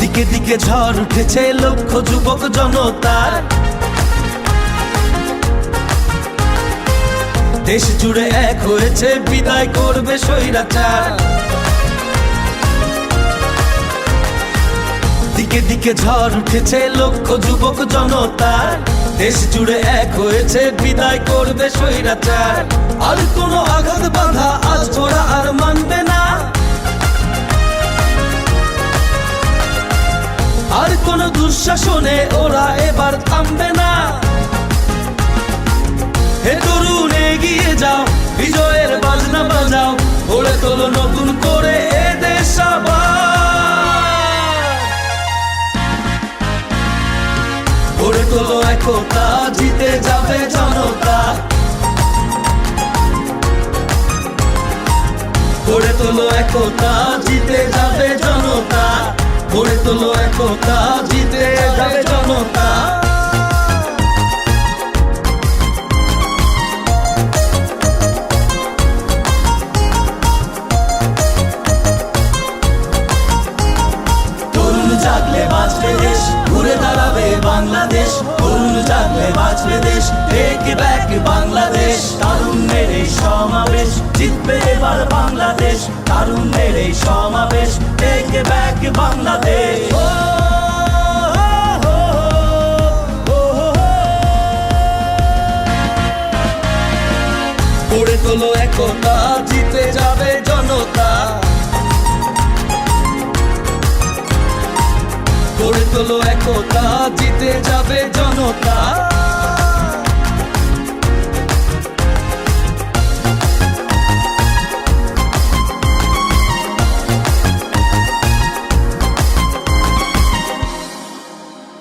দিকে দিকে ঝড় উঠেছে লক্ষ যুবক জনতার। দেশ জুড়ে এক হয়েছে বিদায় করবে স্বৈরাচার। দিকে দিকে ঝড় উঠেছে লক্ষ যুবক জনতার। দেশ জুড়ে এক হয়েছে বিদায় করবে স্বৈরাচার। আর কোনো আঘাত বাধা আজ ওরা আর মানবে না। আর কোন দুঃশাসনে ওরা এবার থামবে না। হে তরুণ এগিয়ে যাও, বিজয়ের বাজনা বাজাও, গড়ে তোলো নতুন করে এ দেশ আবার। গড়ে তোলো একতা, জিতে যাবে জনতা। গড়ে তোলো একতা, জিতে যাবে জনতা। গড়ে তোলো একতা, জিতে যাবে জনতা। তরুণ জাগলে বাঁচবে দেশ, ঘুরে দাঁড়াবে বাংলাদেশ। তরুণ জাগলে বাঁচবে দেশ, টেক ব্যাক বাংলাদেশ। তারুণ্যের এই সমাবেশ, জিতবে এবার বাংলাদেশ। তারুণ্যের এই সমাবেশ, টেক ব্যাক বাংলাদেশ। গড়ে তোলো একতা, জিতে যাবে জনতা। গড়ে তোলো একতা, জিতে যাবে জনতা।